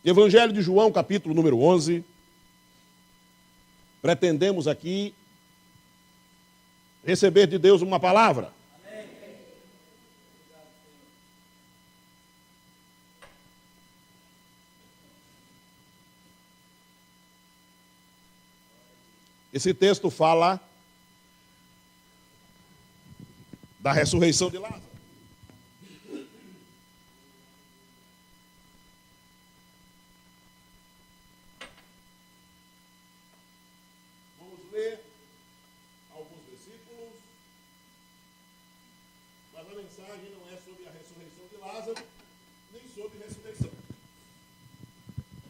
Evangelho de João, capítulo número 11. Pretendemos aqui receber de Deus uma palavra. Esse texto fala da ressurreição de Lázaro. Vamos ler alguns versículos, mas a mensagem não é sobre a ressurreição de Lázaro, nem sobre ressurreição.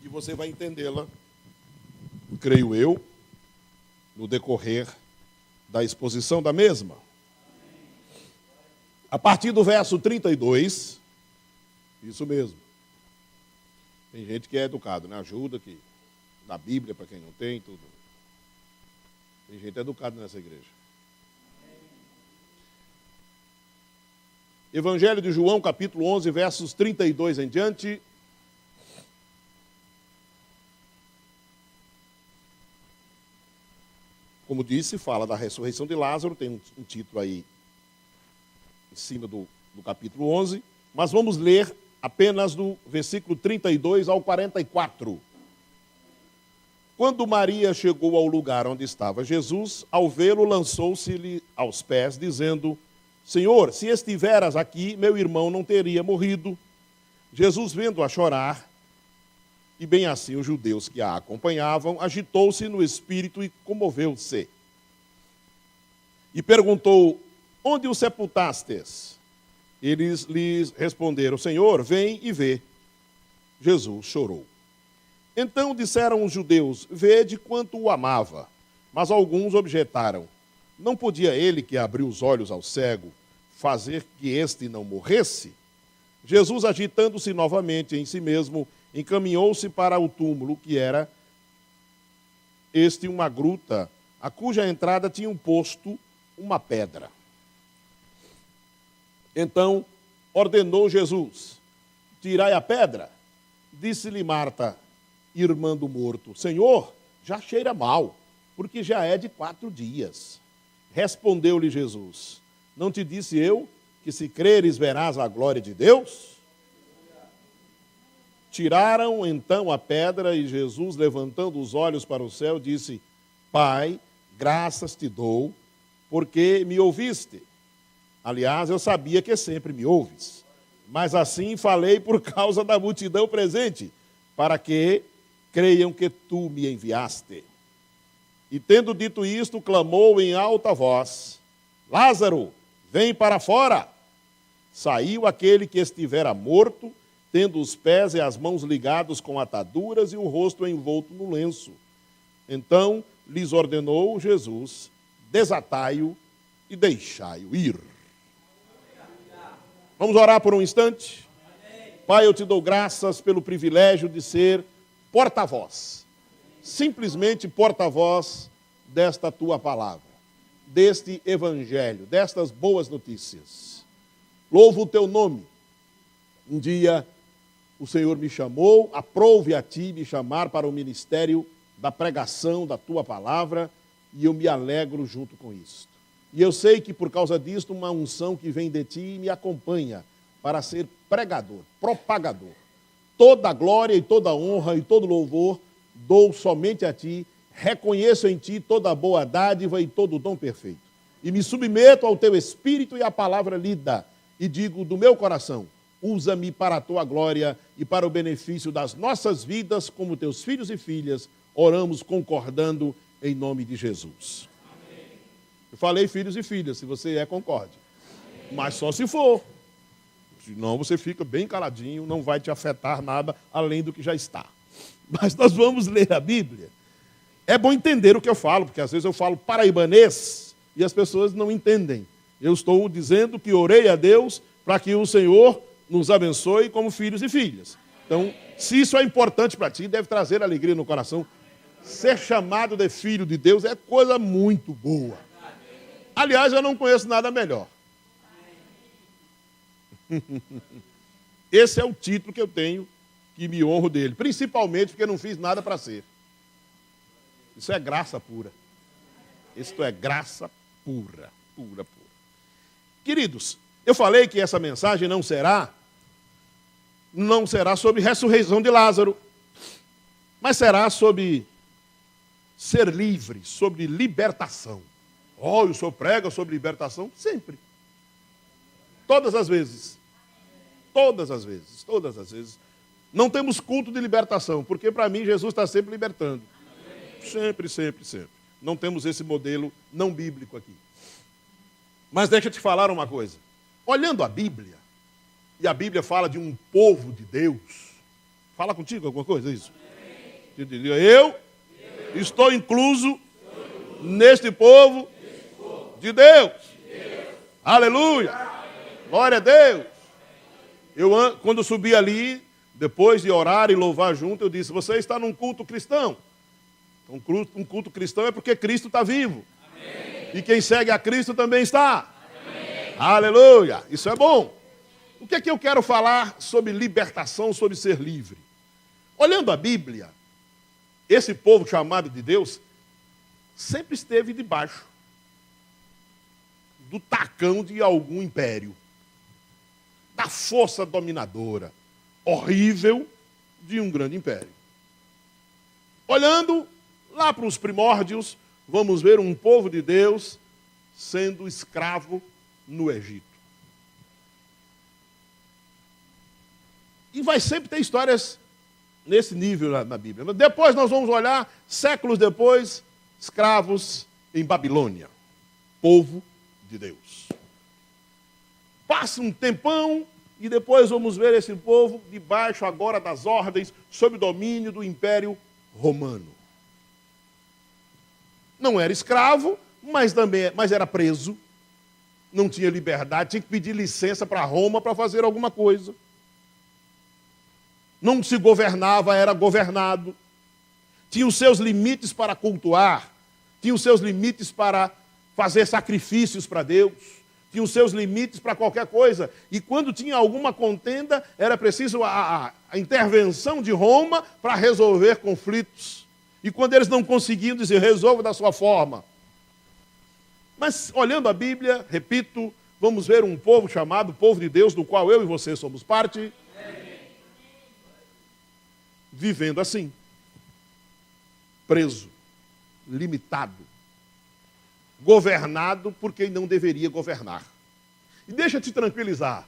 E você vai entendê-la, creio eu, no decorrer da exposição da mesma. A partir do verso 32, isso mesmo. Tem gente que é educado, né? Ajuda aqui, na Bíblia, para quem não tem, tudo. Tem gente educada nessa igreja. Evangelho de João, capítulo 11, versos 32 em diante. Como disse, fala da ressurreição de Lázaro, tem um título aí em cima do capítulo 11, mas vamos ler apenas do versículo 32 ao 44. Quando Maria chegou ao lugar onde estava Jesus, ao vê-lo, lançou-se-lhe aos pés, dizendo: Senhor, se estiveras aqui, meu irmão não teria morrido. Jesus, vendo-a chorar, e bem assim os judeus que a acompanhavam, agitou-se no espírito e comoveu-se. E perguntou: onde o sepultastes? Eles lhes responderam: Senhor, vem e vê. Jesus chorou. Então disseram os judeus: vede quanto o amava. Mas alguns objetaram: não podia ele, que abriu os olhos ao cego, fazer que este não morresse? Jesus, agitando-se novamente em si mesmo, encaminhou-se para o túmulo, que era uma gruta, a cuja entrada tinha posto uma pedra. Então ordenou Jesus: tirai a pedra. Disse-lhe Marta, irmã do morto: Senhor, já cheira mal, porque já é de 4 dias. Respondeu-lhe Jesus: não te disse eu que se creres verás a glória de Deus? Tiraram então a pedra e Jesus, levantando os olhos para o céu, disse: Pai, graças te dou, porque me ouviste. Aliás, eu sabia que sempre me ouves, mas assim falei por causa da multidão presente, para que creiam que tu me enviaste. E tendo dito isto, clamou em alta voz: Lázaro, vem para fora. Saiu aquele que estivera morto, tendo os pés e as mãos ligados com ataduras e o rosto envolto no lenço. Então lhes ordenou Jesus: desatai-o e deixai-o ir. Vamos orar por um instante? Pai, eu te dou graças pelo privilégio de ser porta-voz, simplesmente porta-voz desta tua palavra, deste evangelho, destas boas notícias. Louvo o teu nome. Um dia o Senhor me chamou, aprove a ti me chamar para o ministério da pregação da tua palavra, e eu me alegro junto com isso. E eu sei que por causa disto, uma unção que vem de ti me acompanha para ser pregador, propagador. Toda a glória e toda a honra e todo louvor dou somente a ti, reconheço em ti toda a boa dádiva e todo o dom perfeito. E me submeto ao teu espírito e à palavra lida, e digo do meu coração: usa-me para a tua glória e para o benefício das nossas vidas, como teus filhos e filhas, oramos concordando em nome de Jesus. Amém. Eu falei filhos e filhas, se você concorde. Amém. Mas só se for. Senão você fica bem caladinho, não vai te afetar nada além do que já está. Mas nós vamos ler a Bíblia. É bom entender o que eu falo, porque às vezes eu falo paraibanês e as pessoas não entendem. Eu estou dizendo que orei a Deus para que o Senhor nos abençoe como filhos e filhas. Então, se isso é importante para ti, deve trazer alegria no coração. Ser chamado de filho de Deus é coisa muito boa. Aliás, eu não conheço nada melhor. Esse é o título que eu tenho, que me honro dele, principalmente porque não fiz nada para ser. Isso é graça pura. Isto é graça pura, pura, pura. Queridos, eu falei que essa mensagem não será sobre ressurreição de Lázaro, mas será sobre ser livre, sobre libertação. Oh, o senhor prega sobre libertação? Sempre. Todas as vezes. Todas as vezes. Todas as vezes. Não temos culto de libertação, porque para mim Jesus está sempre libertando. Sempre, sempre, sempre. Não temos esse modelo não bíblico aqui. Mas deixa eu te falar uma coisa. Olhando a Bíblia, e a Bíblia fala de um povo de Deus. Fala contigo alguma coisa, isso? Eu estou incluso neste povo de Deus. Aleluia. Glória a Deus. Quando eu subi ali, depois de orar e louvar junto, eu disse, você está num culto cristão. Um culto cristão é porque Cristo está vivo. Amém. E quem segue a Cristo também está. Amém. Aleluia. Isso é bom. O que é que eu quero falar sobre libertação, sobre ser livre? Olhando a Bíblia, esse povo chamado de Deus sempre esteve debaixo do tacão de algum império, da força dominadora, horrível de um grande império. Olhando lá para os primórdios, vamos ver um povo de Deus sendo escravo no Egito. E vai sempre ter histórias nesse nível na Bíblia. Depois nós vamos olhar, séculos depois, escravos em Babilônia. Povo de Deus. Passa um tempão e depois vamos ver esse povo debaixo agora das ordens, sob o domínio do Império Romano. Não era escravo, mas era preso. Não tinha liberdade, tinha que pedir licença para Roma para fazer alguma coisa. Não se governava, era governado. Tinha os seus limites para cultuar, tinha os seus limites para fazer sacrifícios para Deus, tinha os seus limites para qualquer coisa. E quando tinha alguma contenda, era preciso a intervenção de Roma para resolver conflitos. E quando eles não conseguiam, dizer, resolva da sua forma. Mas, olhando a Bíblia, repito, vamos ver um povo chamado povo de Deus, do qual eu e você somos parte, vivendo assim, preso, limitado, governado por quem não deveria governar. E deixa eu te tranquilizar,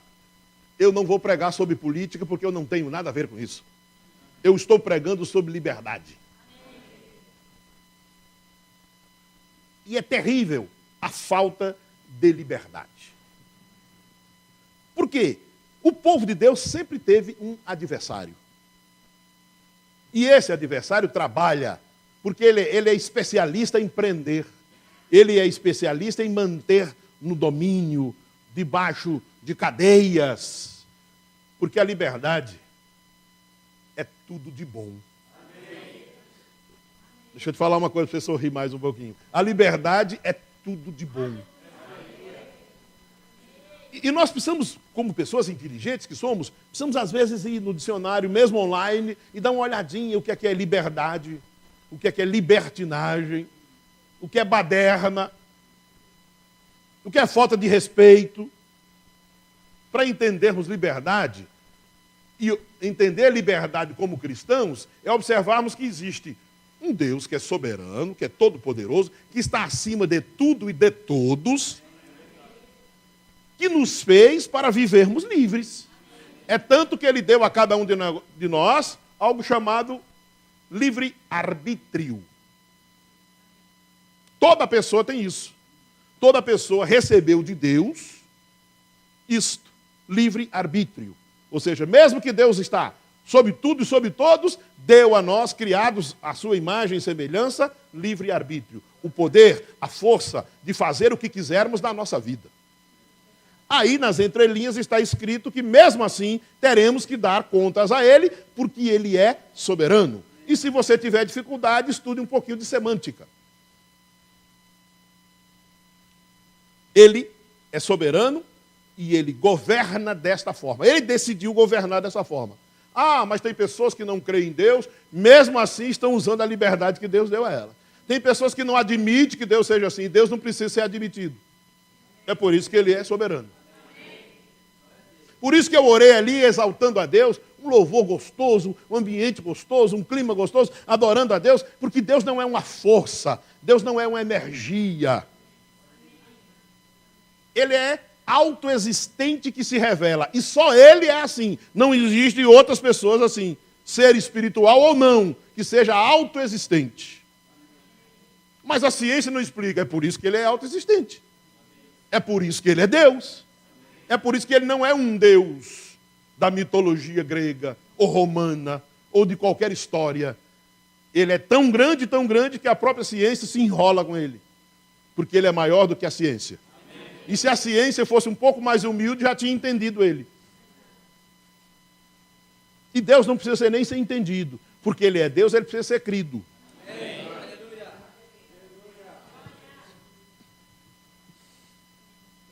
eu não vou pregar sobre política porque eu não tenho nada a ver com isso. Eu estou pregando sobre liberdade. E é terrível a falta de liberdade. Por quê? O povo de Deus sempre teve um adversário. E esse adversário trabalha, porque ele é especialista em prender. Ele é especialista em manter no domínio, debaixo de cadeias. Porque a liberdade é tudo de bom. Deixa eu te falar uma coisa para você sorrir mais um pouquinho. A liberdade é tudo de bom. E nós precisamos, como pessoas inteligentes que somos, precisamos às vezes ir no dicionário, mesmo online, e dar uma olhadinha o que é liberdade, o que é libertinagem, o que é baderna, o que é falta de respeito. Para entendermos liberdade, e entender liberdade como cristãos, é observarmos que existe um Deus que é soberano, que é todo-poderoso, que está acima de tudo e de todos, que nos fez para vivermos livres. É tanto que ele deu a cada um de nós algo chamado livre-arbítrio. Toda pessoa tem isso. Toda pessoa recebeu de Deus isto, livre-arbítrio. Ou seja, mesmo que Deus está sobre tudo e sobre todos, deu a nós, criados à sua imagem e semelhança, livre-arbítrio. O poder, a força de fazer o que quisermos na nossa vida. Aí, nas entrelinhas, está escrito que, mesmo assim, teremos que dar contas a Ele, porque Ele é soberano. E se você tiver dificuldade, estude um pouquinho de semântica. Ele é soberano e Ele governa desta forma. Ele decidiu governar dessa forma. Ah, mas tem pessoas que não creem em Deus, mesmo assim estão usando a liberdade que Deus deu a ela. Tem pessoas que não admitem que Deus seja assim, Deus não precisa ser admitido. É por isso que Ele é soberano. Por isso que eu orei ali exaltando a Deus, um louvor gostoso, um ambiente gostoso, um clima gostoso, adorando a Deus, porque Deus não é uma força, Deus não é uma energia. Ele é autoexistente que se revela. E só Ele é assim. Não existem outras pessoas assim. Ser espiritual ou não, que seja autoexistente. Mas a ciência não explica. É por isso que Ele é autoexistente. É por isso que Ele é Deus. É por isso que Ele não é um Deus da mitologia grega, ou romana, ou de qualquer história. Ele é tão grande, que a própria ciência se enrola com Ele. Porque Ele é maior do que a ciência. E se a ciência fosse um pouco mais humilde, já tinha entendido Ele. E Deus não precisa nem ser entendido. Porque Ele é Deus, Ele precisa ser crido.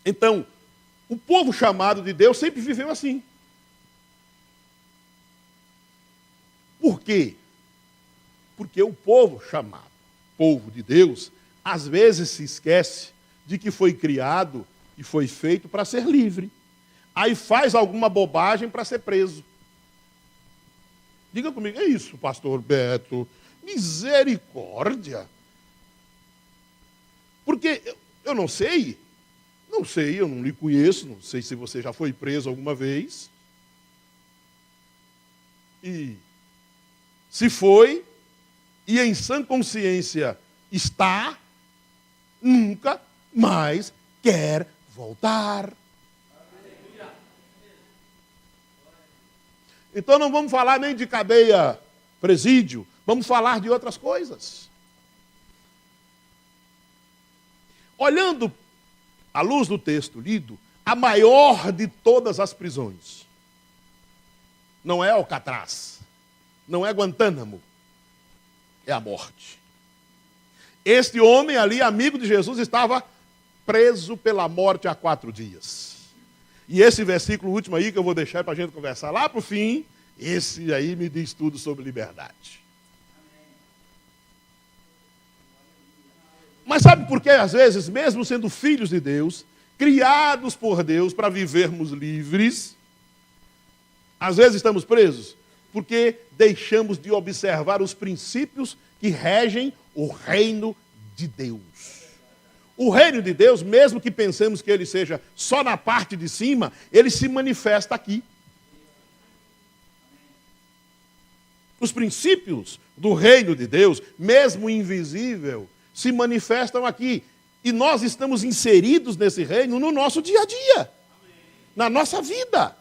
Então, o povo chamado de Deus sempre viveu assim. Por quê? Porque o povo chamado, povo de Deus, às vezes se esquece de que foi criado e foi feito para ser livre. Aí faz alguma bobagem para ser preso. Diga comigo, é isso, pastor Beto? Misericórdia. Porque eu não sei, eu não lhe conheço, não sei se você já foi preso alguma vez. E se foi, e em sã consciência está, nunca mais quer voltar. Então não vamos falar nem de cadeia, presídio, vamos falar de outras coisas. Olhando à luz do texto lido, a maior de todas as prisões não é Alcatraz, não é Guantánamo, é a morte. Este homem ali, amigo de Jesus, estava preso pela morte há 4 dias. E esse versículo último aí, que eu vou deixar para a gente conversar lá para o fim, esse aí me diz tudo sobre liberdade. Mas sabe por que, às vezes, mesmo sendo filhos de Deus, criados por Deus para vivermos livres, às vezes estamos presos? Porque deixamos de observar os princípios que regem o reino de Deus. O reino de Deus, mesmo que pensemos que ele seja só na parte de cima, ele se manifesta aqui. Os princípios do reino de Deus, mesmo invisível, se manifestam aqui. E nós estamos inseridos nesse reino no nosso dia a dia, na nossa vida.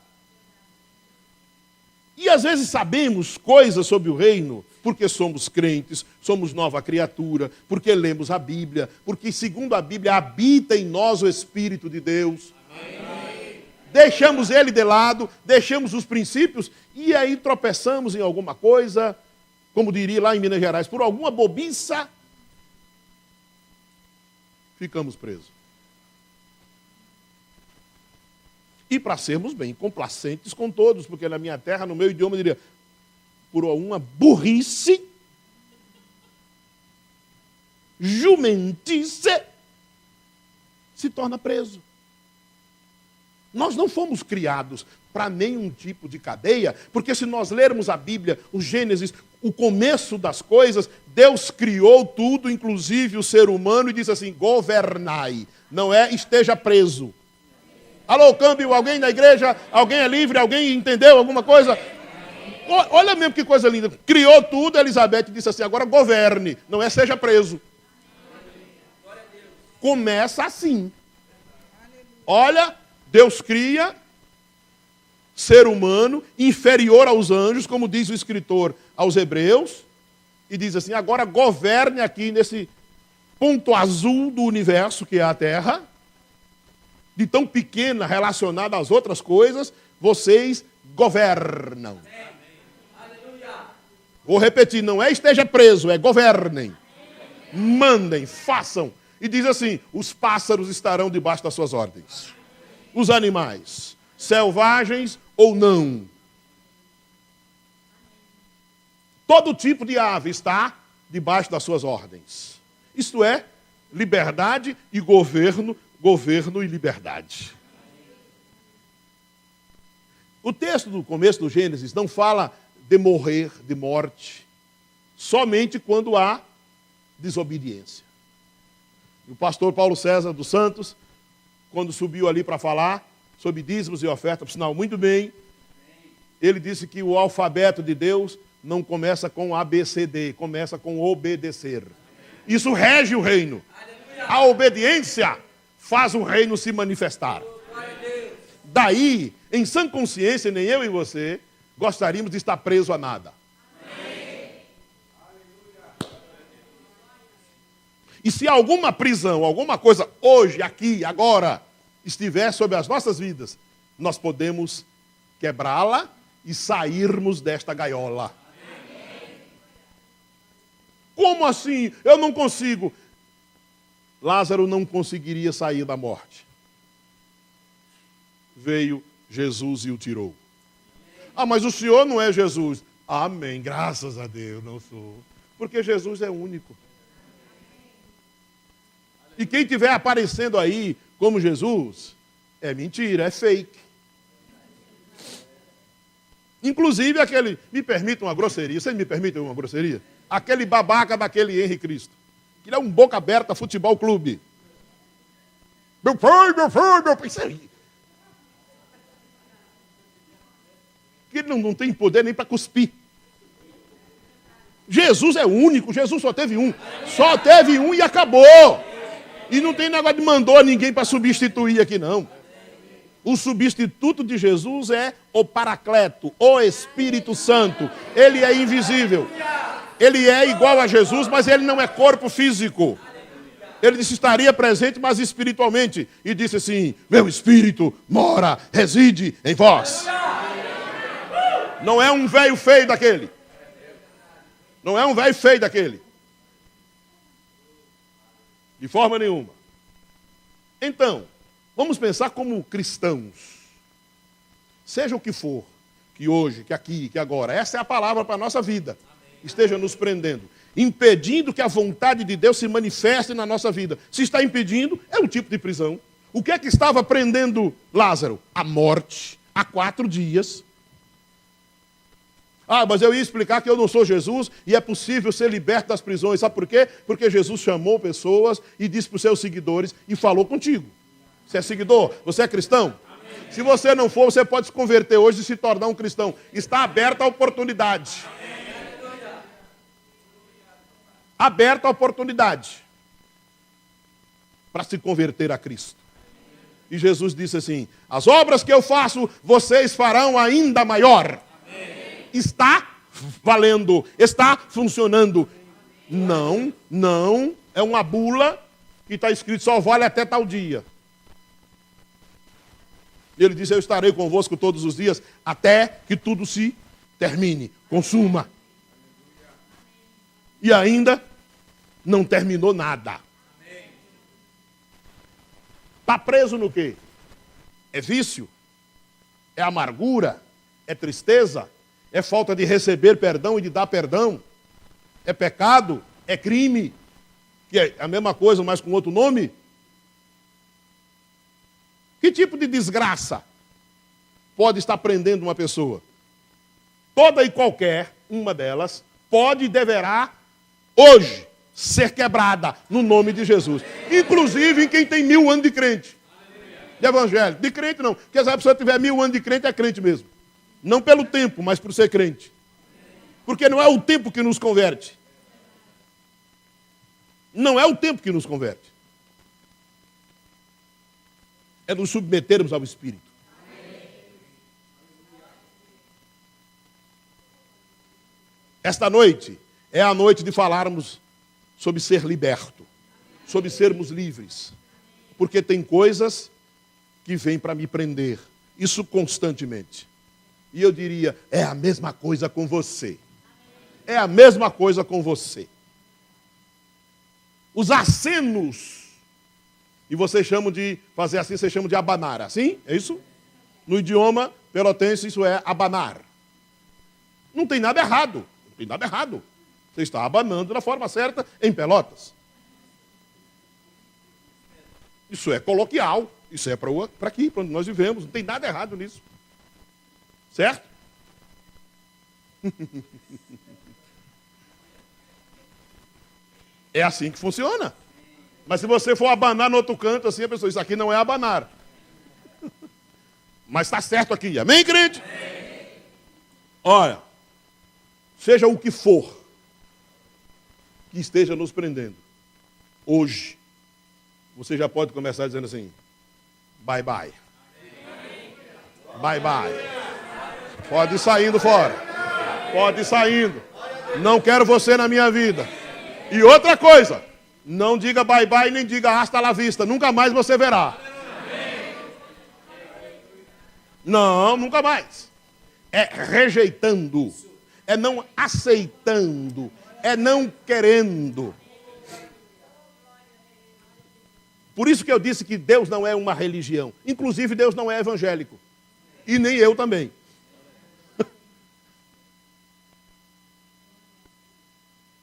E às vezes sabemos coisas sobre o reino, porque somos crentes, somos nova criatura, porque lemos a Bíblia, porque segundo a Bíblia habita em nós o Espírito de Deus. Amém. Deixamos ele de lado, deixamos os princípios e aí tropeçamos em alguma coisa, como diria lá em Minas Gerais, por alguma bobiça, ficamos presos. E para sermos bem complacentes com todos, porque na minha terra, no meu idioma, eu diria, por uma burrice, jumentice, se torna preso. Nós não fomos criados para nenhum tipo de cadeia, porque se nós lermos a Bíblia, o Gênesis, o começo das coisas, Deus criou tudo, inclusive o ser humano, e disse assim, governai, não é esteja preso. Alô, câmbio, alguém na igreja? Alguém é livre? Alguém entendeu alguma coisa? Olha mesmo que coisa linda. Criou tudo, Elizabeth disse assim, agora governe, não é seja preso. Começa assim. Olha, Deus cria ser humano inferior aos anjos, como diz o escritor aos Hebreus, e diz assim, agora governe aqui nesse ponto azul do universo que é a Terra, de tão pequena relacionada às outras coisas, vocês governam. Vou repetir, não é esteja preso, é governem. Mandem, façam. E diz assim, os pássaros estarão debaixo das suas ordens. Os animais, selvagens ou não. Todo tipo de ave está debaixo das suas ordens. Isto é, liberdade e governo, governo e liberdade. O texto do começo do Gênesis não fala de morrer, de morte, somente quando há desobediência. O pastor Paulo César dos Santos, quando subiu ali para falar sobre dízimos e oferta, por sinal, muito bem, ele disse que o alfabeto de Deus não começa com ABCD, começa com obedecer. Isso rege o reino. A obediência faz o reino se manifestar. Daí, em sã consciência, nem eu e você gostaríamos de estar preso a nada. E se alguma prisão, alguma coisa hoje, aqui, agora, estiver sobre as nossas vidas, nós podemos quebrá-la e sairmos desta gaiola. Como assim? Eu não consigo. Lázaro não conseguiria sair da morte. Veio Jesus e o tirou. Ah, mas o Senhor não é Jesus. Amém, graças a Deus, não sou. Porque Jesus é único. E quem estiver aparecendo aí como Jesus, é mentira, é fake. Inclusive aquele, me permita uma grosseria, vocês me permitem uma grosseria? Aquele babaca daquele Henrique Cristo. Que ele é um boca aberta futebol clube. Meu pai, isso aí. Que ele não tem poder nem para cuspir. Jesus é único, Jesus só teve um. Só teve um e acabou. E não tem negócio de mandou ninguém para substituir aqui, não. O substituto de Jesus é o Paracleto, o Espírito Santo. Ele é invisível. Ele é igual a Jesus, mas ele não é corpo físico. Ele disse estaria presente, mas espiritualmente. E disse assim, meu Espírito mora, reside em vós. Não é um velho feio daquele. Não é um velho feio daquele. De forma nenhuma. Então, vamos pensar como cristãos. Seja o que for, que hoje, que aqui, que agora, essa é a palavra para a nossa vida. Esteja nos prendendo, impedindo que a vontade de Deus se manifeste na nossa vida. Se está impedindo, é um tipo de prisão. O que é que estava prendendo Lázaro? A morte, há 4 dias. Ah, mas eu ia explicar que eu não sou Jesus e é possível ser liberto das prisões. Sabe por quê? Porque Jesus chamou pessoas e disse para os seus seguidores e falou contigo. Você é seguidor? Você é cristão? Amém. Se você não for, você pode se converter hoje e se tornar um cristão. Está aberta a oportunidade. Amém. Aberta a oportunidade para se converter a Cristo. E Jesus disse assim, as obras que eu faço, vocês farão ainda maior. Está valendo, está funcionando. Não, é uma bula que está escrito só vale até tal dia. Ele diz, eu estarei convosco todos os dias até que tudo se termine, consuma. E ainda não terminou nada. Está preso no quê? É vício? É amargura? É tristeza? É falta de receber perdão e de dar perdão? É pecado? É crime? Que é a mesma coisa, mas com outro nome? Que tipo de desgraça pode estar prendendo uma pessoa? Toda e qualquer uma delas pode e deverá, hoje, ser quebrada no nome de Jesus. Inclusive em quem tem 1000 anos de crente. De evangelho. De crente não. Porque se a pessoa tiver 1000 anos de crente, é crente mesmo. Não pelo tempo, mas por ser crente. Porque não é o tempo que nos converte. Não é o tempo que nos converte. É nos submetermos ao Espírito. Esta noite é a noite de falarmos sobre ser liberto, sobre sermos livres. Porque tem coisas que vêm para me prender. Isso constantemente. E eu diria, é a mesma coisa com você. É a mesma coisa com você. Os acenos, e vocês chamam de, fazer assim, vocês chamam de abanar, assim? É isso? No idioma pelotense isso é abanar. Não tem nada errado. tem nada errado. Você está abanando da forma certa em Pelotas. Isso é coloquial. Isso é para aqui, para onde nós vivemos. Não tem nada errado nisso. Certo? É assim que funciona. Mas se você for abanar no outro canto, assim, a pessoa, isso aqui não é abanar. Mas está certo aqui. Amém, crente? Amém. Olha, seja o que for que esteja nos prendendo, hoje, você já pode começar dizendo assim, bye, bye. Bye, bye. Pode ir saindo fora. Pode ir saindo. Não quero você na minha vida. E outra coisa, não diga bye bye, nem diga hasta la vista. Nunca mais você verá. Não, nunca mais. É rejeitando. É não aceitando. É não querendo. Por isso que eu disse que Deus não é uma religião. Inclusive, Deus não é evangélico. E nem eu também.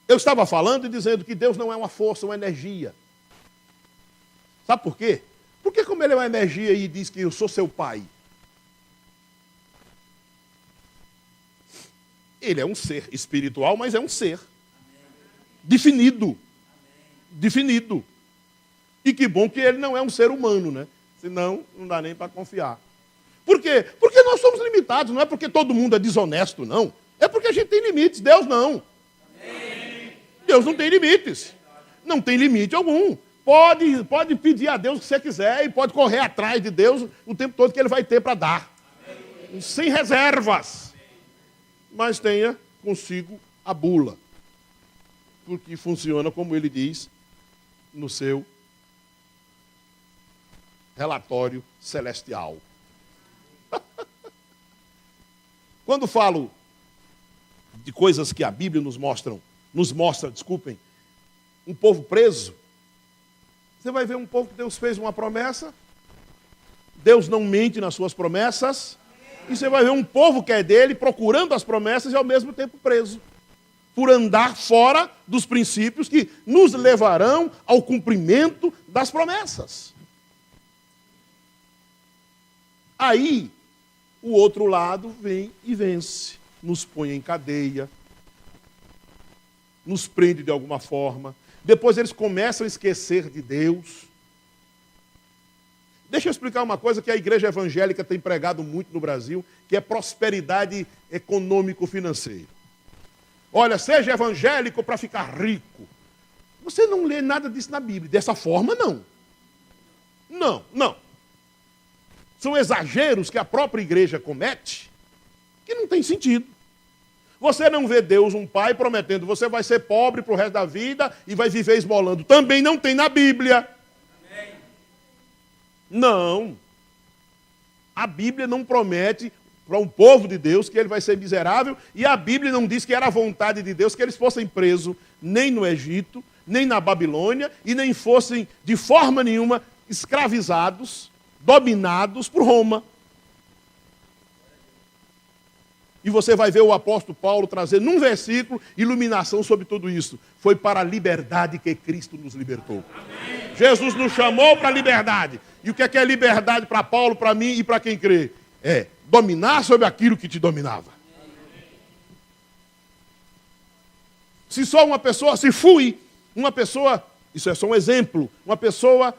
Eu estava falando e dizendo que Deus não é uma força, uma energia. Sabe por quê? Porque como ele é uma energia e diz que eu sou seu pai, ele é um ser espiritual, mas é um ser. Definido. Definido. E que bom que ele não é um ser humano, né? Senão, não dá nem para confiar. Por quê? Porque nós somos limitados, não é porque todo mundo é desonesto, não. É porque a gente tem limites, Deus não. Deus não tem limites. Não tem limite algum. Pode pedir a Deus o que você quiser e pode correr atrás de Deus o tempo todo que ele vai ter para dar. Sem reservas. Mas tenha consigo a bula. Porque funciona como ele diz no seu relatório celestial. Quando falo de coisas que a Bíblia nos mostra, um povo preso, você vai ver um povo que Deus fez uma promessa, Deus não mente nas suas promessas, e você vai ver um povo que é dele procurando as promessas e ao mesmo tempo preso, por andar fora dos princípios que nos levarão ao cumprimento das promessas. Aí, o outro lado vem e vence, nos põe em cadeia, nos prende de alguma forma. Depois eles começam a esquecer de Deus. Deixa eu explicar uma coisa que a igreja evangélica tem pregado muito no Brasil, que é prosperidade econômico-financeira. Olha, seja evangélico para ficar rico. Você não lê nada disso na Bíblia. Dessa forma, não. Não. São exageros que a própria igreja comete que não tem sentido. Você não vê Deus, um pai, prometendo você vai ser pobre para o resto da vida e vai viver esmolando. Também não tem na Bíblia. Amém. Não. A Bíblia não promete para um povo de Deus que ele vai ser miserável, e a Bíblia não diz que era a vontade de Deus que eles fossem presos nem no Egito, nem na Babilônia, e nem fossem de forma nenhuma escravizados, dominados por Roma. E você vai ver o apóstolo Paulo trazer num versículo iluminação sobre tudo isso. Foi para a liberdade que Cristo nos libertou. Amém. Jesus nos chamou para a liberdade. E o que é liberdade para Paulo, para mim e para quem crê? É dominar sobre aquilo que te dominava. Se só uma pessoa, isso é só um exemplo, uma pessoa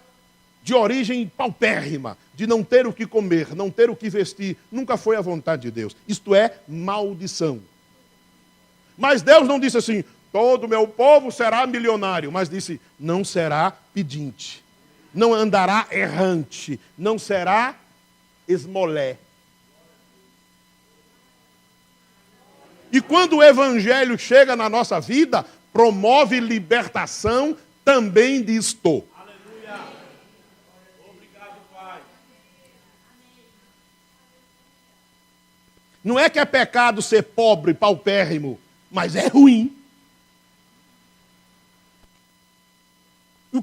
de origem paupérrima, de não ter o que comer, não ter o que vestir, nunca foi a vontade de Deus. Isto é maldição. Mas Deus não disse assim, todo o meu povo será milionário, mas disse, não será pedinte, não andará errante, não será esmolé. E quando o evangelho chega na nossa vida, promove libertação também disto. Não é que é pecado ser pobre, paupérrimo, mas é ruim.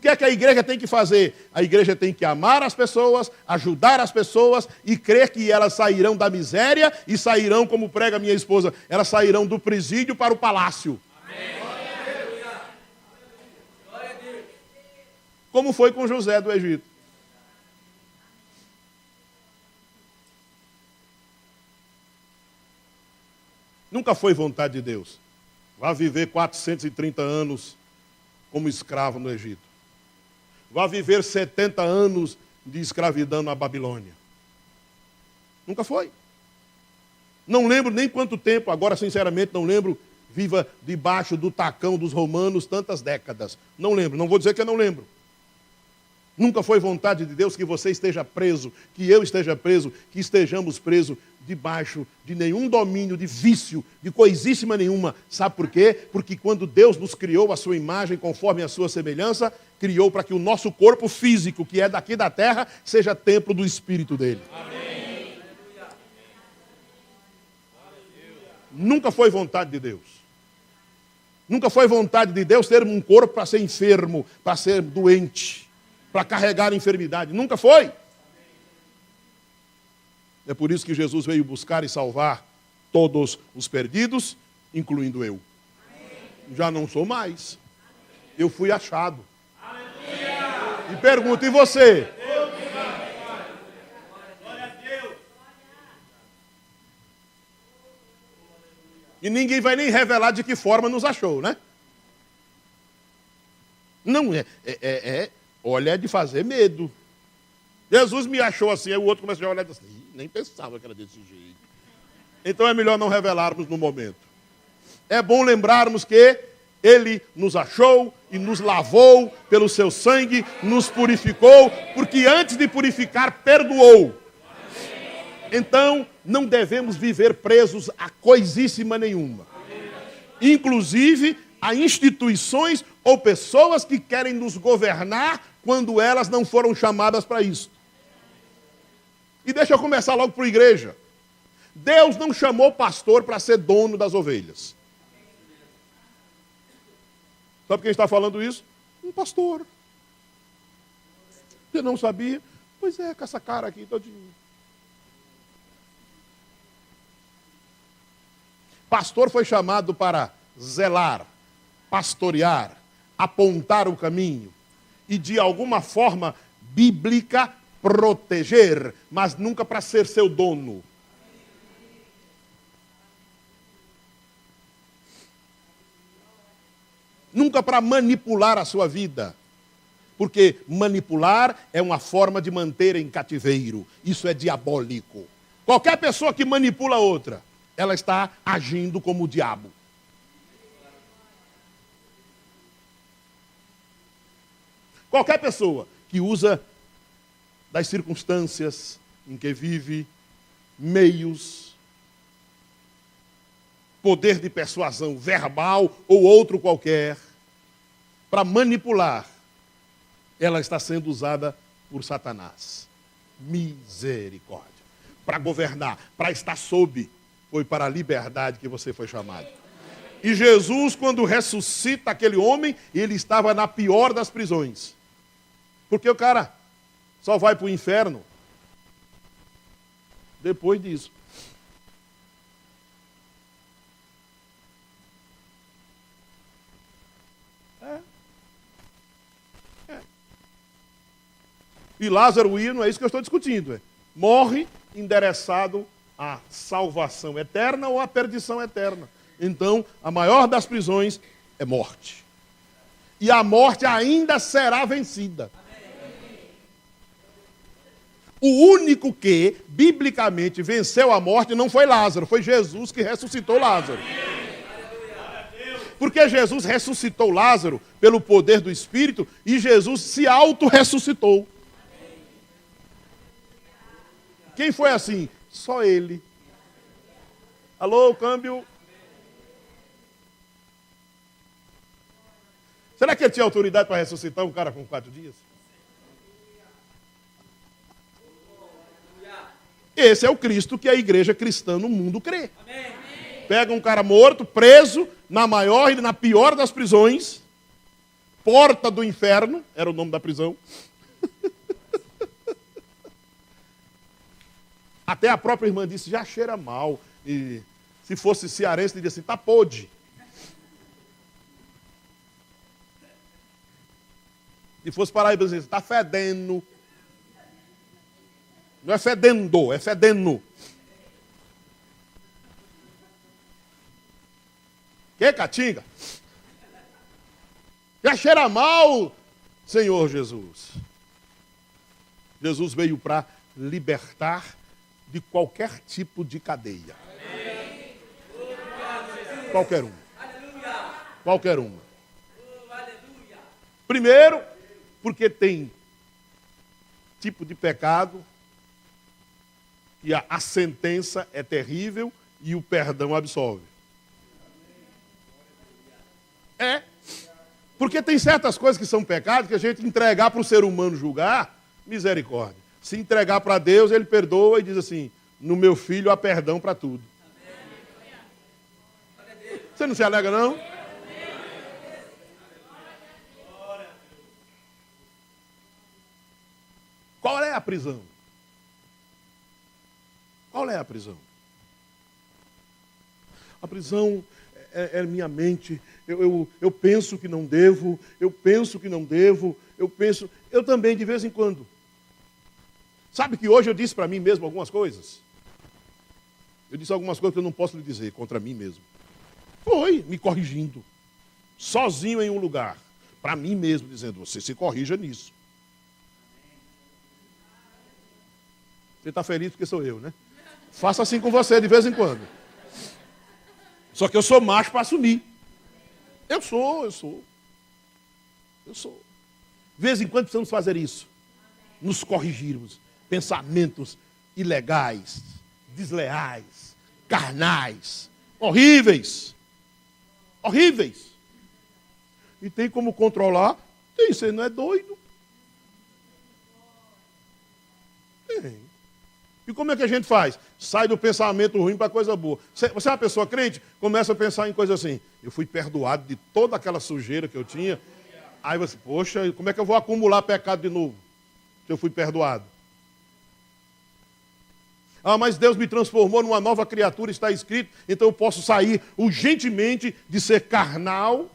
que é que a igreja tem que fazer? A igreja tem que amar as pessoas, ajudar as pessoas e crer que elas sairão da miséria e sairão, como prega minha esposa, elas sairão do presídio para o palácio. Como foi com José do Egito. Nunca foi vontade de Deus. Vá viver 430 anos como escravo no Egito. Vá viver 70 anos de escravidão na Babilônia. Nunca foi. Não lembro nem quanto tempo, agora sinceramente não lembro, viva debaixo do tacão dos romanos tantas décadas. Não lembro, não vou dizer que eu não lembro. Nunca foi vontade de Deus que você esteja preso, que eu esteja preso, que estejamos presos debaixo de nenhum domínio, de vício, de coisíssima nenhuma. Sabe por quê? Porque quando Deus nos criou a sua imagem, conforme a sua semelhança, criou para que o nosso corpo físico, que é daqui da terra, seja templo do Espírito dele. Amém. Nunca foi vontade de Deus. Nunca foi vontade de Deus ter um corpo para ser enfermo, para ser doente, para carregar a enfermidade. Nunca foi. É por isso que Jesus veio buscar e salvar todos os perdidos, incluindo eu. Já não sou mais. Eu fui achado. E pergunto, e você? E ninguém vai nem revelar de que forma nos achou, né? Não olha, é de fazer medo. Jesus me achou assim, aí o outro começou a olhar assim, nem pensava que era desse jeito. Então é melhor não revelarmos no momento. É bom lembrarmos que Ele nos achou e nos lavou pelo seu sangue, nos purificou, porque antes de purificar, perdoou. Então, não devemos viver presos a coisíssima nenhuma. Inclusive a instituições ou pessoas que querem nos governar quando elas não foram chamadas para isso. E deixa eu começar logo por igreja. Deus não chamou o pastor para ser dono das ovelhas. Sabe quem está falando isso? Um pastor. Você não sabia? Pois é, com essa cara aqui todinho. Pastor foi chamado para zelar, pastorear, apontar o caminho e de alguma forma bíblica proteger, mas nunca para ser seu dono. Nunca para manipular a sua vida. Porque manipular é uma forma de manter em cativeiro. Isso é diabólico. Qualquer pessoa que manipula outra, ela está agindo como o diabo. Qualquer pessoa que usa das circunstâncias em que vive, meios, poder de persuasão verbal ou outro qualquer, para manipular, ela está sendo usada por Satanás. Misericórdia. Para governar, para estar sob, foi para a liberdade que você foi chamado. E Jesus, quando ressuscita aquele homem, ele estava na pior das prisões. Porque o cara só vai para o inferno depois disso. E Lázaro ia, não é isso que eu estou discutindo. Morre endereçado à salvação eterna ou à perdição eterna. Então, a maior das prisões é morte. E a morte ainda será vencida. O único que, biblicamente, venceu a morte não foi Lázaro, foi Jesus que ressuscitou Lázaro. Porque Jesus ressuscitou Lázaro pelo poder do Espírito e Jesus se auto-ressuscitou. Quem foi assim? Só ele. Alô, câmbio. Será que ele tinha autoridade para ressuscitar um cara com 4 dias? Esse é o Cristo que a igreja cristã no mundo crê. Pega um cara morto, preso, na maior e na pior das prisões, Porta do Inferno, era o nome da prisão. Até a própria irmã disse, já cheira mal. E se fosse cearense, diria assim, tá podre. Se fosse paraíba, diria assim, tá fedendo. Não é fedendo, é fedendo. Que, Caatinga? Já cheira mal, Senhor Jesus. Jesus veio para libertar de qualquer tipo de cadeia. Qualquer uma. Qualquer uma. Primeiro, porque tem tipo de pecado e a sentença é terrível e o perdão absolve. É. Porque tem certas coisas que são pecados que a gente entregar para o ser humano julgar, misericórdia. Se entregar para Deus, ele perdoa e diz assim, no meu filho há perdão para tudo. Você não se alegra, não? Qual é a prisão? Qual é a prisão? A prisão é minha mente. Eu penso que não devo, eu penso que não devo, eu também de vez em quando. Sabe que hoje eu disse para mim mesmo algumas coisas? Eu disse algumas coisas que eu não posso lhe dizer contra mim mesmo. Foi, me corrigindo. Sozinho em um lugar. Para mim mesmo, dizendo, você se corrija nisso. Você está feliz porque sou eu, né? Faça assim com você de vez em quando. Só que eu sou macho para assumir. Eu sou. De vez em quando precisamos fazer isso. Nos corrigirmos. Pensamentos ilegais, desleais, carnais, horríveis. Horríveis. E tem como controlar? Tem, você não é doido. Tem. E como é que a gente faz? Sai do pensamento ruim para coisa boa. Você é uma pessoa crente? Começa a pensar em coisa assim. Eu fui perdoado de toda aquela sujeira que eu tinha. Aí você, poxa, como é que eu vou acumular pecado de novo? Se eu fui perdoado. Ah, mas Deus me transformou numa nova criatura, está escrito. Então eu posso sair urgentemente de ser carnal,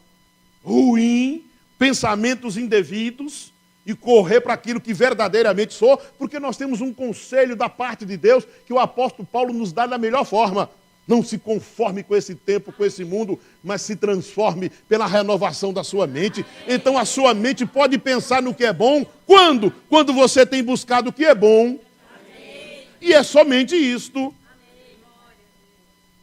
ruim, pensamentos indevidos e correr para aquilo que verdadeiramente sou, porque nós temos um conselho da parte de Deus que o apóstolo Paulo nos dá da melhor forma. Não se conforme com esse tempo, com esse mundo, mas se transforme pela renovação da sua mente. Então a sua mente pode pensar no que é bom. Quando? Quando você tem buscado o que é bom. E é somente isto.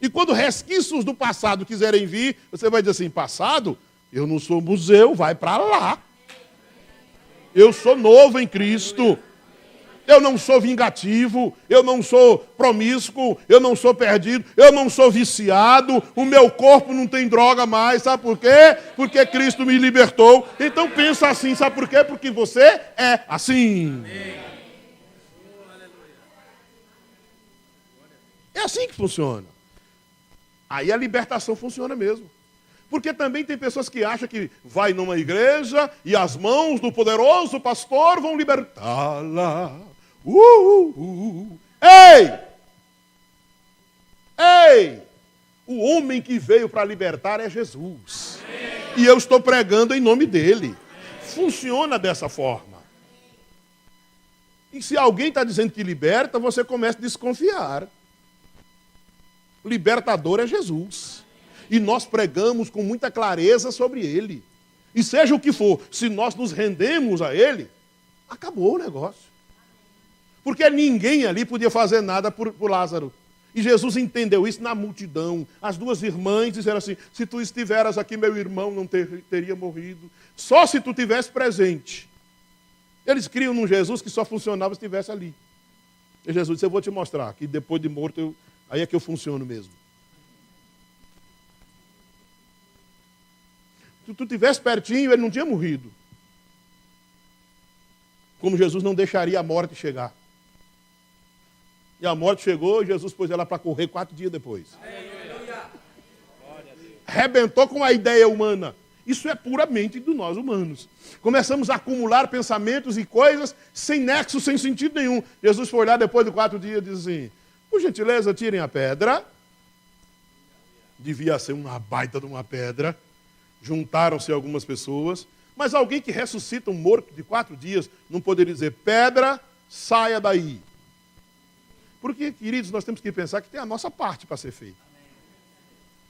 E quando resquícios do passado quiserem vir, você vai dizer assim, passado? Eu não sou museu, vai para lá. Eu sou novo em Cristo. Eu não sou vingativo, eu não sou promíscuo, eu não sou perdido, eu não sou viciado, o meu corpo não tem droga mais, sabe por quê? Porque Cristo me libertou. Então pensa assim, sabe por quê? Porque você é assim. É assim que funciona. Aí a libertação funciona mesmo. Porque também tem pessoas que acham que vai numa igreja e as mãos do poderoso pastor vão libertá-la. Ei! Ei! O homem que veio para libertar é Jesus. E eu estou pregando em nome dele. Funciona dessa forma. E se alguém está dizendo que liberta, você começa a desconfiar. O libertador é Jesus. E nós pregamos com muita clareza sobre ele. E seja o que for, se nós nos rendemos a ele, acabou o negócio. Porque ninguém ali podia fazer nada por Lázaro. E Jesus entendeu isso na multidão. As duas irmãs disseram assim, se tu estiveras aqui, meu irmão não teria morrido. Só se tu estivesse presente. Eles criam num Jesus que só funcionava se estivesse ali. E Jesus disse, eu vou te mostrar que depois de morto, aí é que eu funciono mesmo. Se tu estivesse pertinho, ele não tinha morrido. Como Jesus não deixaria a morte chegar. E a morte chegou e Jesus pôs ela para correr 4 dias depois. Arrebentou com a ideia humana. Isso é puramente de nós humanos. Começamos a acumular pensamentos e coisas sem nexo, sem sentido nenhum. Jesus foi olhar depois de 4 dias e disse assim, por gentileza, tirem a pedra. Devia ser uma baita de uma pedra. Juntaram-se algumas pessoas. Mas alguém que ressuscita um morto de 4 dias não poderia dizer, pedra, saia daí. Porque, queridos, nós temos que pensar que tem a nossa parte para ser feita.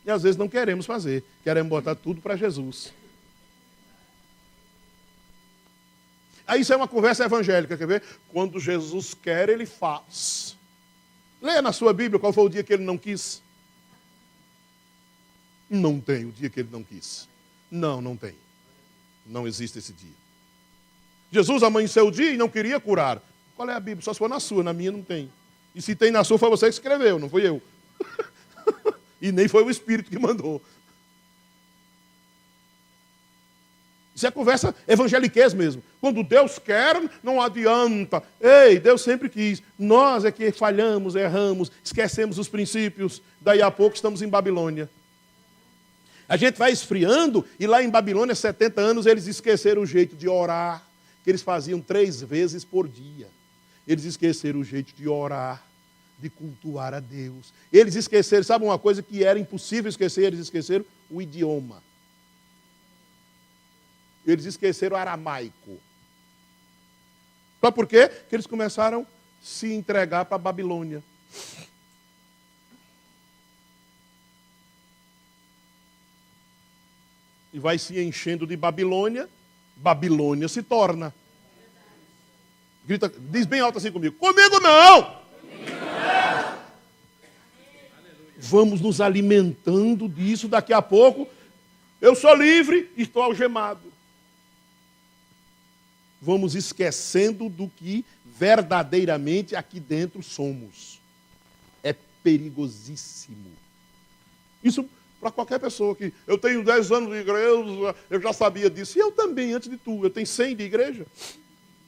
E às vezes não queremos fazer. Queremos botar tudo para Jesus. Aí isso é uma conversa evangélica, quer ver? Quando Jesus quer, ele faz. Leia na sua Bíblia qual foi o dia que ele não quis. Não tem o dia que ele não quis. Não tem. Não existe esse dia. Jesus amanheceu o dia e não queria curar. Qual é a Bíblia? Só se for na sua, na minha não tem. E se tem na sua, foi você que escreveu, não foi eu. E nem foi o Espírito que mandou. Isso é conversa evangeliquez mesmo. Quando Deus quer, não adianta. Ei, Deus sempre quis. Nós é que falhamos, erramos, esquecemos os princípios. Daí a pouco estamos em Babilônia. A gente vai esfriando e lá em Babilônia, 70 anos, eles esqueceram o jeito de orar, que eles faziam 3 vezes por dia. Eles esqueceram o jeito de orar, de cultuar a Deus. Eles esqueceram, sabe uma coisa que era impossível esquecer? Eles esqueceram o idioma. Eles esqueceram o aramaico. Sabe por quê? Porque eles começaram a se entregar para a Babilônia. E vai se enchendo de Babilônia, Babilônia se torna. Grita, diz bem alto assim comigo. Comigo não! Vamos nos alimentando disso, daqui a pouco eu sou livre e estou algemado. Vamos esquecendo do que verdadeiramente aqui dentro somos. É perigosíssimo. Isso para qualquer pessoa que eu tenho 10 anos de igreja, eu já sabia disso. E eu também, antes de tu, eu tenho 100 de igreja.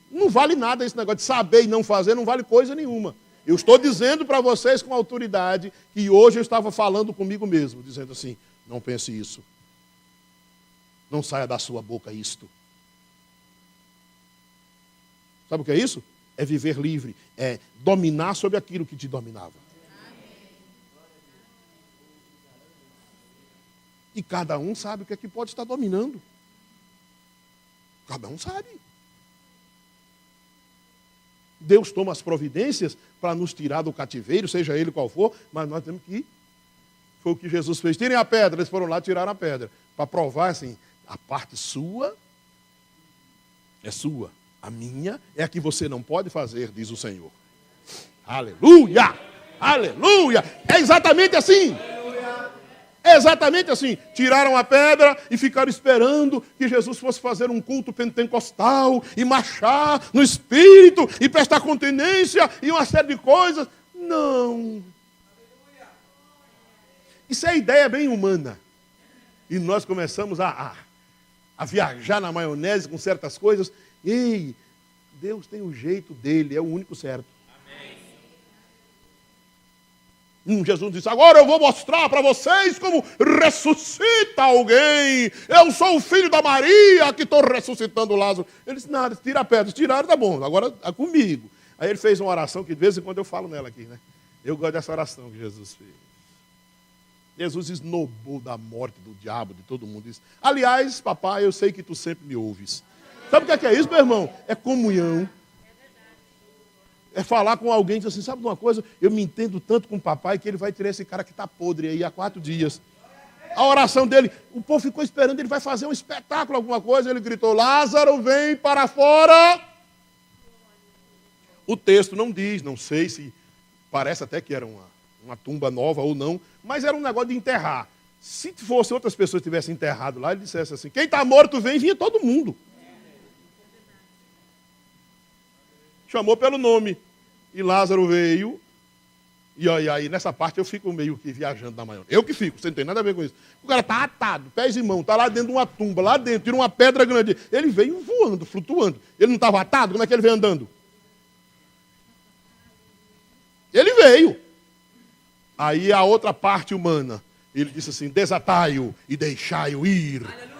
Não vale nada esse negócio de saber e não fazer, não vale coisa nenhuma. Eu estou dizendo para vocês com autoridade que hoje eu estava falando comigo mesmo, dizendo assim, não pense isso. Não saia da sua boca isto. Sabe o que é isso? É viver livre, é dominar sobre aquilo que te dominava. E cada um sabe o que é que pode estar dominando. Cada um sabe. Deus toma as providências para nos tirar do cativeiro, seja ele qual for, mas nós temos que ir. Foi o que Jesus fez. Tirem a pedra, eles foram lá e tiraram a pedra. Para provar assim, a parte sua é sua. A minha é a que você não pode fazer, diz o Senhor. Aleluia! Aleluia! É exatamente assim. É exatamente assim. Tiraram a pedra e ficaram esperando que Jesus fosse fazer um culto pentecostal e marchar no Espírito e prestar continência e uma série de coisas. Não. Isso é ideia bem humana. E nós começamos a viajar na maionese com certas coisas. Ei, Deus tem o jeito dele, é o único certo. Jesus disse, agora eu vou mostrar para vocês como ressuscita alguém. Eu sou o filho da Maria que estou ressuscitando Lázaro. Ele disse, nada, tira a pedra. Tiraram, tá bom, agora é comigo. Aí ele fez uma oração que de vez em quando eu falo nela aqui, né? Eu gosto dessa oração que Jesus fez. Jesus esnobou da morte do diabo, de todo mundo. Disse, aliás, papai, eu sei que tu sempre me ouves. Sabe o que é isso, meu irmão? É comunhão. É falar com alguém e dizer assim, sabe de uma coisa? Eu me entendo tanto com o papai que ele vai tirar esse cara que está podre aí há 4 dias. A oração dele, o povo ficou esperando, ele vai fazer um espetáculo, alguma coisa. Ele gritou, Lázaro, vem para fora. O texto não diz, não sei se parece até que era uma tumba nova ou não, mas era um negócio de enterrar. Se fosse outras pessoas que tivessem enterrado lá, ele dissesse assim, quem está morto vem, vinha todo mundo. Chamou pelo nome. E Lázaro veio. E aí, nessa parte eu fico meio que viajando na maionese. Eu que fico, você não tem nada a ver com isso. O cara está atado, pés e mãos, está lá dentro de uma tumba, lá dentro, tira uma pedra grande. Ele veio voando, flutuando. Ele não estava atado? Como é que ele veio andando? Ele veio. Aí a outra parte humana, ele disse assim, desatai-o e deixai-o ir. Aleluia.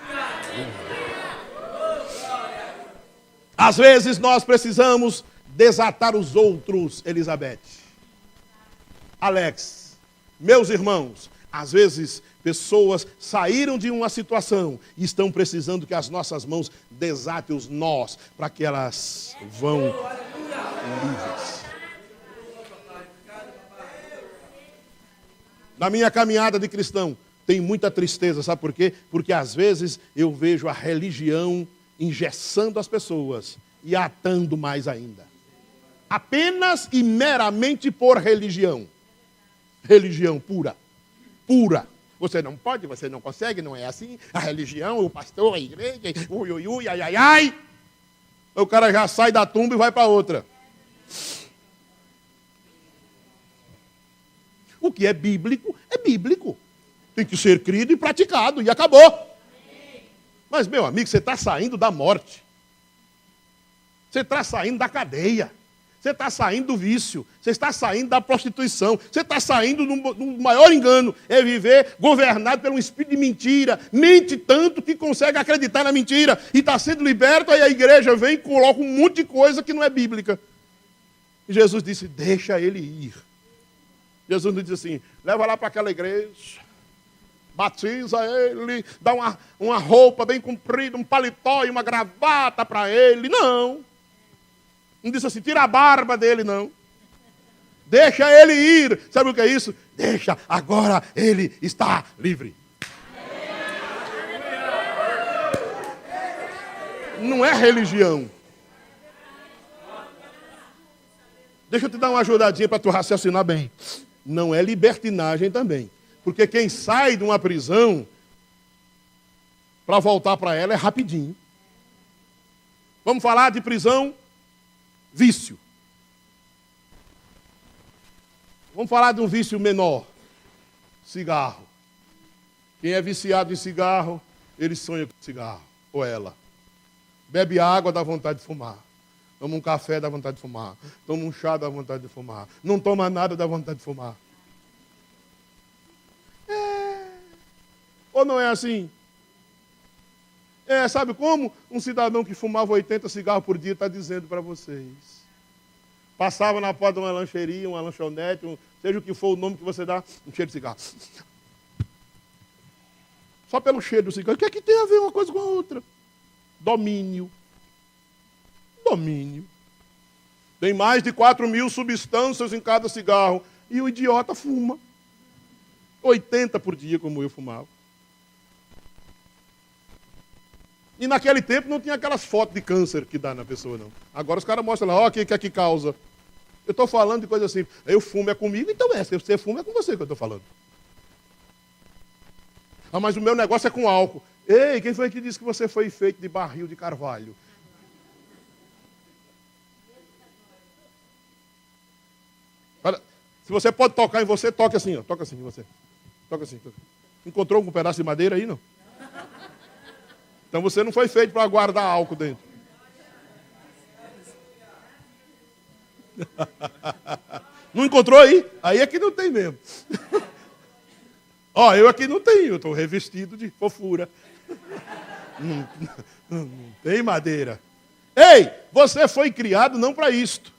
Às vezes nós precisamos desatar os outros, Elizabeth. Alex, meus irmãos, às vezes pessoas saíram de uma situação e estão precisando que as nossas mãos desatem os nós para que elas vão livres. Na minha caminhada de cristão, tem muita tristeza, sabe por quê? Porque às vezes eu vejo a religião engessando as pessoas e atando mais ainda. Apenas e meramente por religião. Religião pura. Pura. Você não pode, você não consegue, não é assim. A religião, o pastor, a igreja, ui, ui, ui, ai, ai, ai. O cara já sai da tumba e vai para outra. O que é bíblico, é bíblico. Tem que ser crido e praticado, e acabou. Mas, meu amigo, você está saindo da morte. Você está saindo da cadeia. Você está saindo do vício. Você está saindo da prostituição. Você está saindo do maior engano. É viver governado por um espírito de mentira. Mente tanto que consegue acreditar na mentira. E está sendo liberto, aí a igreja vem e coloca um monte de coisa que não é bíblica. E Jesus disse, deixa ele ir. Jesus não disse assim, leva lá para aquela igreja. Batiza ele, dá uma roupa bem comprida, um paletó e uma gravata para ele. Não. Não disse assim, tira a barba dele, não. Deixa ele ir. Sabe o que é isso? Deixa, agora ele está livre. Não é religião. Deixa eu te dar uma ajudadinha para tu raciocinar bem. Não é libertinagem também. Porque quem sai de uma prisão para voltar para ela é rapidinho. Vamos falar de prisão, vício. Vamos falar de um vício menor. Cigarro. Quem é viciado em cigarro, ele sonha com cigarro. Ou ela. Bebe água, dá vontade de fumar. Toma um café, dá vontade de fumar. Toma um chá, dá vontade de fumar. Não toma nada, dá vontade de fumar. Ou não é assim? Sabe como? Um cidadão que fumava 80 cigarros por dia está dizendo para vocês. Passava na porta de uma lancheria, uma lanchonete, seja o que for o nome que você dá, um cheiro de cigarro. Só pelo cheiro do cigarro. O que é que tem a ver uma coisa com a outra? Domínio. Domínio. Tem mais de 4.000 substâncias em cada cigarro. E o idiota fuma. 80 por dia, como eu fumava. E naquele tempo não tinha aquelas fotos de câncer que dá na pessoa, não. Agora os caras mostram lá, ó, o que é que causa. Eu estou falando de coisa assim, eu fumo é comigo, então se você fuma é com você que eu estou falando. Ah, mas o meu negócio é com álcool. Ei, quem foi que disse que você foi feito de barril de carvalho? Olha, se você pode tocar em você, toque assim, ó. Toca assim em você. Toca assim. Toca. Encontrou um pedaço de madeira aí, não? Então você não foi feito para guardar álcool dentro. Não encontrou aí? Aí é que não tem mesmo. Ó, eu aqui não tenho, eu estou revestido de fofura. Não tem madeira. Ei, você foi criado não para isto.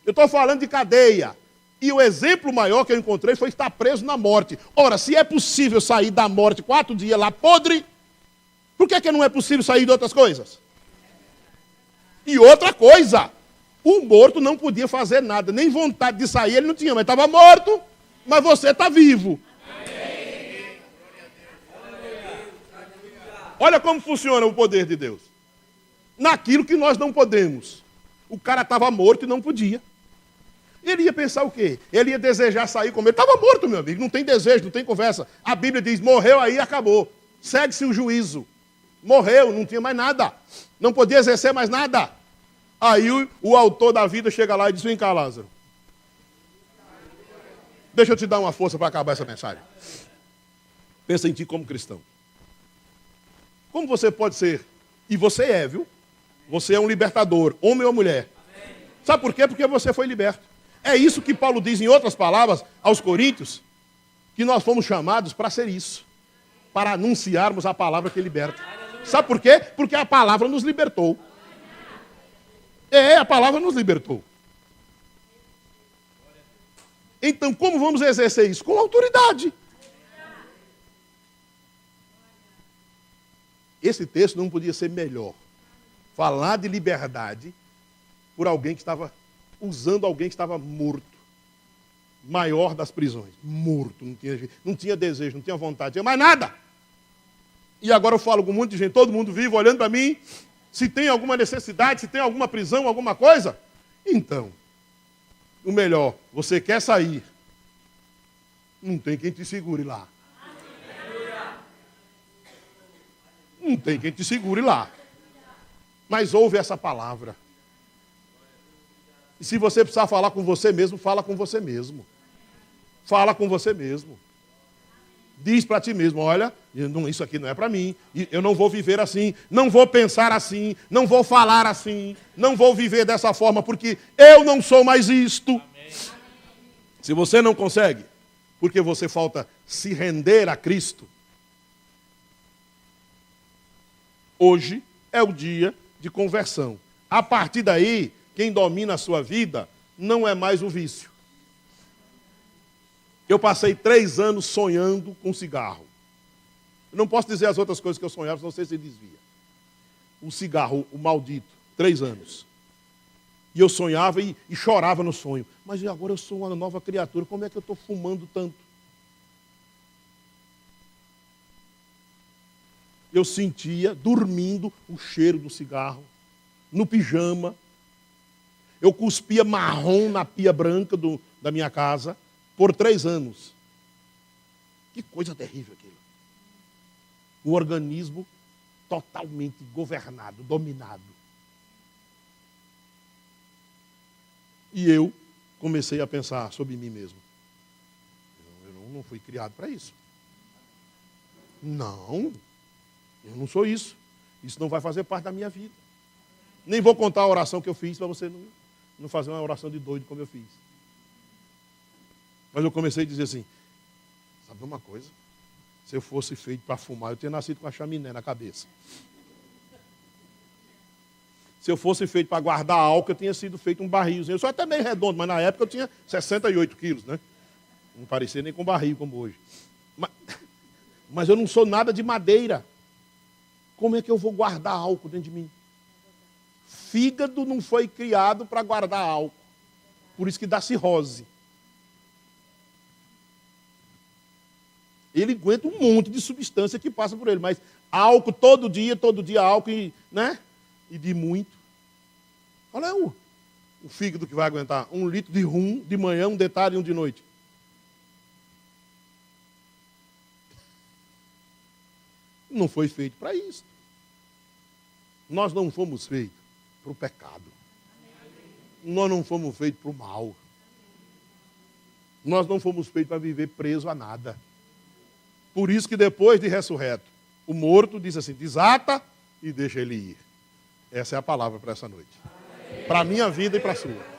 Eu estou falando de cadeia. E o exemplo maior que eu encontrei foi estar preso na morte. Ora, se é possível sair da morte 4 dias lá podre, por que não é possível sair de outras coisas? E outra coisa, o morto não podia fazer nada, nem vontade de sair ele não tinha, mas estava morto, mas você está vivo. Olha como funciona o poder de Deus. Naquilo que nós não podemos. O cara estava morto e não podia. Ele ia pensar o quê? Ele ia desejar sair com ele. Estava morto, meu amigo. Não tem desejo, não tem conversa. A Bíblia diz, morreu aí, acabou. Segue-se o juízo. Morreu, não tinha mais nada. Não podia exercer mais nada. Aí o autor da vida chega lá e diz, vem cá, Lázaro. Deixa eu te dar uma força para acabar essa mensagem. Pensa em ti como cristão. Como você pode ser? E você é, viu? Você é um libertador, homem ou mulher. Sabe por quê? Porque você foi liberto. É isso que Paulo diz em outras palavras aos Coríntios, que nós fomos chamados para ser isso. para anunciarmos a palavra que liberta. Sabe por quê? Porque a palavra nos libertou. A palavra nos libertou. Então, como vamos exercer isso? Com autoridade. Esse texto não podia ser melhor. Falar de liberdade por alguém que estava usando alguém que estava morto. Maior das prisões. Morto. Não tinha desejo, não tinha vontade, não tinha mais nada. E agora eu falo com um monte de gente, todo mundo vivo, olhando para mim. Se tem alguma necessidade, se tem alguma prisão, alguma coisa. Então, o melhor, você quer sair. Não tem quem te segure lá. Não tem quem te segure lá. Mas ouve essa palavra. E se você precisar falar com você mesmo, fala com você mesmo. Fala com você mesmo. Diz para ti mesmo, olha, isso aqui não é para mim, eu não vou viver assim, não vou pensar assim, não vou falar assim, não vou viver dessa forma, porque eu não sou mais isto. Amém. Se você não consegue, porque você falta se render a Cristo, hoje é o dia de conversão. A partir daí, quem domina a sua vida não é mais o vício. Eu passei 3 anos sonhando com cigarro. Eu não posso dizer as outras coisas que eu sonhava, senão você se desvia. O cigarro, o maldito, 3 anos. E eu sonhava e chorava no sonho. Mas agora eu sou uma nova criatura, como é que eu estou fumando tanto? Eu sentia, dormindo, o cheiro do cigarro, no pijama. Eu cuspia marrom na pia branca da minha casa. Por 3 anos. Que coisa terrível aquilo. O organismo totalmente governado, dominado. E eu comecei a pensar sobre mim mesmo. Eu não fui criado para isso. Não, eu não sou isso. Isso não vai fazer parte da minha vida. Nem vou contar a oração que eu fiz para você não fazer uma oração de doido como eu fiz. Mas eu comecei a dizer assim, sabe uma coisa? Se eu fosse feito para fumar, eu teria nascido com a chaminé na cabeça. Se eu fosse feito para guardar álcool, eu tinha sido feito um barrilzinho. Eu sou até meio redondo, mas na época eu tinha 68 quilos, né? Não parecia nem com barril como hoje. Mas eu não sou nada de madeira. Como é que eu vou guardar álcool dentro de mim? Fígado não foi criado para guardar álcool. Por isso que dá cirrose. Ele aguenta um monte de substância que passa por ele, mas álcool todo dia álcool, né? E de muito. Olha o fígado que vai aguentar 1 litro de rum de manhã, 1 de tarde e 1 de noite. Não foi feito para isso. Nós não fomos feitos para o pecado. Nós não fomos feitos para o mal. Nós não fomos feitos para viver preso a nada. Por isso que depois de ressurreto, o morto diz assim, desata e deixa ele ir. Essa é a palavra para essa noite. Para a minha vida e para a sua.